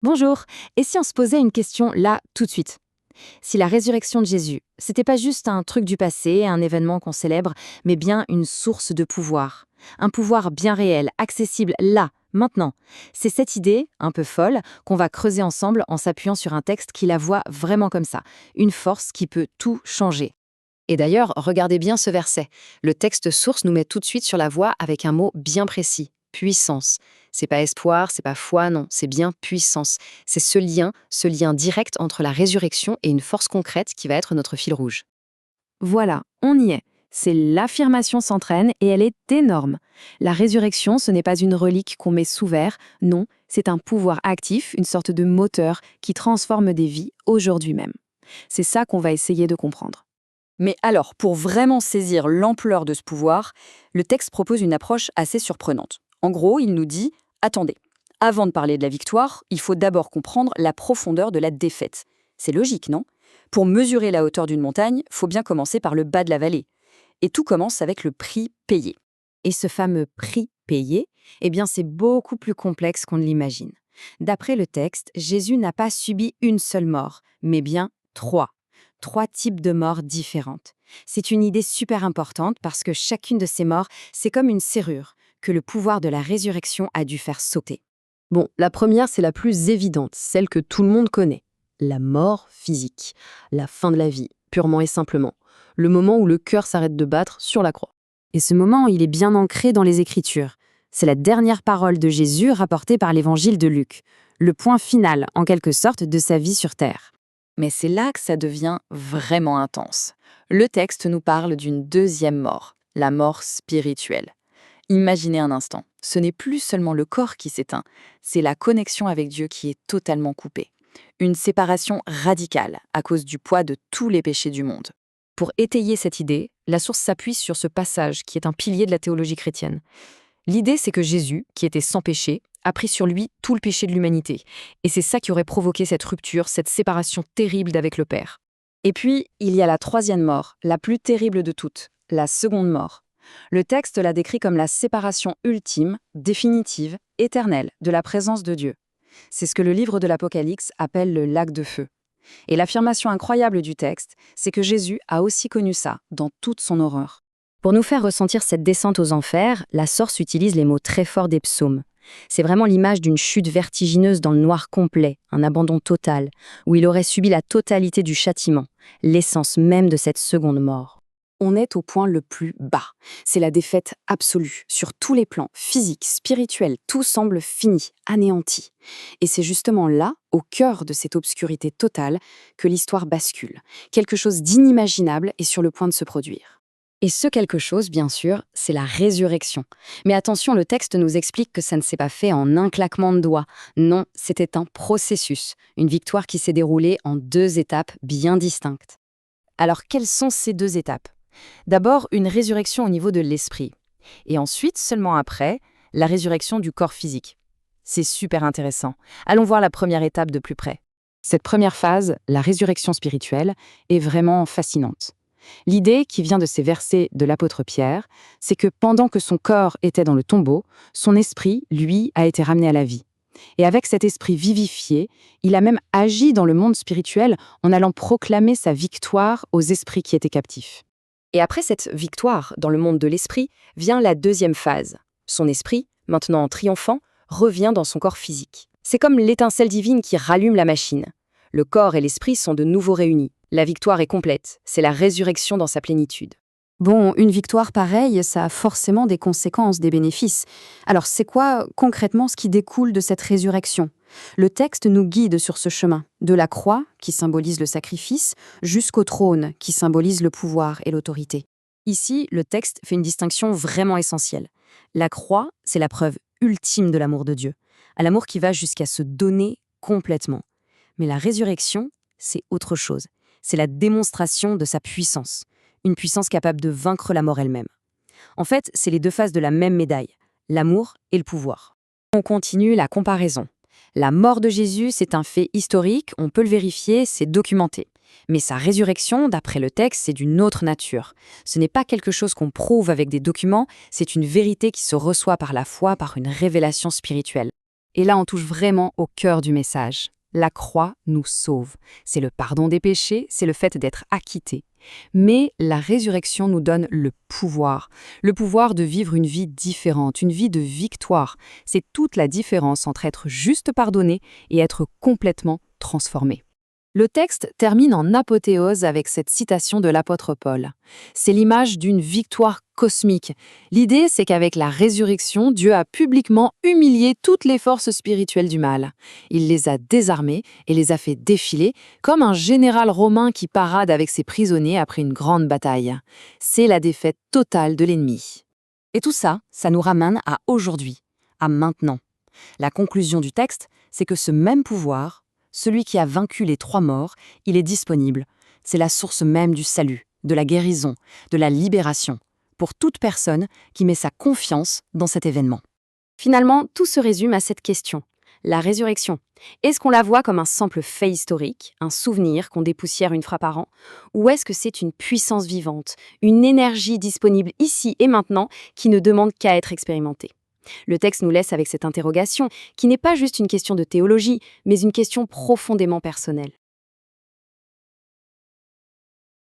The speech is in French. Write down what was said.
Bonjour, et si on se posait une question là, tout de suite? Si la résurrection de Jésus, c'était pas juste un truc du passé, un événement qu'on célèbre, mais bien une source de pouvoir. Un pouvoir bien réel, accessible là, maintenant. C'est cette idée, un peu folle, qu'on va creuser ensemble en s'appuyant sur un texte qui la voit vraiment comme ça. Une force qui peut tout changer. Et d'ailleurs, regardez bien ce verset. Le texte source nous met tout de suite sur la voie avec un mot bien précis. Puissance. C'est pas espoir, c'est pas foi, non, c'est bien puissance. C'est ce lien direct entre la résurrection et une force concrète qui va être notre fil rouge. Voilà, on y est. C'est l'affirmation s'entraîne et elle est énorme. La résurrection, ce n'est pas une relique qu'on met sous verre, non, c'est un pouvoir actif, une sorte de moteur qui transforme des vies aujourd'hui même. C'est ça qu'on va essayer de comprendre. Mais alors, pour vraiment saisir l'ampleur de ce pouvoir, le texte propose une approche assez surprenante. En gros, il nous dit « Attendez, avant de parler de la victoire, il faut d'abord comprendre la profondeur de la défaite. » C'est logique, non? Pour mesurer la hauteur d'une montagne, faut bien commencer par le bas de la vallée. Et tout commence avec le prix payé. Et ce fameux prix payé, eh bien c'est beaucoup plus complexe qu'on ne l'imagine. D'après le texte, Jésus n'a pas subi une seule mort, mais bien trois. Trois types de morts différentes. C'est une idée super importante parce que chacune de ces morts, c'est comme une serrure que le pouvoir de la résurrection a dû faire sauter. Bon, la première, c'est la plus évidente, celle que tout le monde connaît. La mort physique, la fin de la vie, purement et simplement. Le moment où le cœur s'arrête de battre sur la croix. Et ce moment, il est bien ancré dans les Écritures. C'est la dernière parole de Jésus rapportée par l'évangile de Luc. Le point final, en quelque sorte, de sa vie sur terre. Mais c'est là que ça devient vraiment intense. Le texte nous parle d'une deuxième mort, la mort spirituelle. Imaginez un instant, ce n'est plus seulement le corps qui s'éteint, c'est la connexion avec Dieu qui est totalement coupée. Une séparation radicale à cause du poids de tous les péchés du monde. Pour étayer cette idée, la source s'appuie sur ce passage qui est un pilier de la théologie chrétienne. L'idée, c'est que Jésus, qui était sans péché, a pris sur lui tout le péché de l'humanité. Et c'est ça qui aurait provoqué cette rupture, cette séparation terrible d'avec le Père. Et puis, il y a la troisième mort, la plus terrible de toutes, la seconde mort. Le texte la décrit comme la séparation ultime, définitive, éternelle de la présence de Dieu. C'est ce que le livre de l'Apocalypse appelle le lac de feu. Et l'affirmation incroyable du texte, c'est que Jésus a aussi connu ça, dans toute son horreur. Pour nous faire ressentir cette descente aux enfers, la Source utilise les mots très forts des psaumes. C'est vraiment l'image d'une chute vertigineuse dans le noir complet, un abandon total, où il aurait subi la totalité du châtiment, l'essence même de cette seconde mort. On est au point le plus bas. C'est la défaite absolue, sur tous les plans, physiques, spirituels, tout semble fini, anéanti. Et c'est justement là, au cœur de cette obscurité totale, que l'histoire bascule. Quelque chose d'inimaginable est sur le point de se produire. Et ce quelque chose, bien sûr, c'est la résurrection. Mais attention, le texte nous explique que ça ne s'est pas fait en un claquement de doigts. Non, c'était un processus, une victoire qui s'est déroulée en deux étapes bien distinctes. Alors, quelles sont ces deux étapes? D'abord, une résurrection au niveau de l'esprit. Et ensuite, seulement après, la résurrection du corps physique. C'est super intéressant. Allons voir la première étape de plus près. Cette première phase, la résurrection spirituelle, est vraiment fascinante. L'idée qui vient de ces versets de l'apôtre Pierre, c'est que pendant que son corps était dans le tombeau, son esprit, lui, a été ramené à la vie. Et avec cet esprit vivifié, il a même agi dans le monde spirituel en allant proclamer sa victoire aux esprits qui étaient captifs. Et après cette victoire dans le monde de l'esprit, vient la deuxième phase. Son esprit, maintenant triomphant, revient dans son corps physique. C'est comme l'étincelle divine qui rallume la machine. Le corps et l'esprit sont de nouveau réunis. La victoire est complète, c'est la résurrection dans sa plénitude. Bon, une victoire pareille, ça a forcément des conséquences, des bénéfices. Alors c'est quoi concrètement ce qui découle de cette résurrection? Le texte nous guide sur ce chemin, de la croix, qui symbolise le sacrifice, jusqu'au trône, qui symbolise le pouvoir et l'autorité. Ici, le texte fait une distinction vraiment essentielle. La croix, c'est la preuve ultime de l'amour de Dieu, à l'amour qui va jusqu'à se donner complètement. Mais la résurrection, c'est autre chose. C'est la démonstration de sa puissance, une puissance capable de vaincre la mort elle-même. En fait, c'est les deux faces de la même médaille, l'amour et le pouvoir. On continue la comparaison. La mort de Jésus, c'est un fait historique, on peut le vérifier, c'est documenté. Mais sa résurrection, d'après le texte, c'est d'une autre nature. Ce n'est pas quelque chose qu'on prouve avec des documents, c'est une vérité qui se reçoit par la foi, par une révélation spirituelle. Et là, on touche vraiment au cœur du message. La croix nous sauve. C'est le pardon des péchés, c'est le fait d'être acquitté. Mais la résurrection nous donne le pouvoir de vivre une vie différente, une vie de victoire. C'est toute la différence entre être juste pardonné et être complètement transformé. Le texte termine en apothéose avec cette citation de l'apôtre Paul. C'est l'image d'une victoire cosmique. L'idée, c'est qu'avec la résurrection, Dieu a publiquement humilié toutes les forces spirituelles du mal. Il les a désarmées et les a fait défiler, comme un général romain qui parade avec ses prisonniers après une grande bataille. C'est la défaite totale de l'ennemi. Et tout ça, ça nous ramène à aujourd'hui, à maintenant. La conclusion du texte, c'est que ce même pouvoir, celui qui a vaincu les 3 morts, il est disponible. C'est la source même du salut, de la guérison, de la libération, pour toute personne qui met sa confiance dans cet événement. Finalement, tout se résume à cette question. La résurrection. Est-ce qu'on la voit comme un simple fait historique, un souvenir qu'on dépoussière une fois par an, ou est-ce que c'est une puissance vivante, une énergie disponible ici et maintenant qui ne demande qu'à être expérimentée? Le texte nous laisse avec cette interrogation, qui n'est pas juste une question de théologie, mais une question profondément personnelle.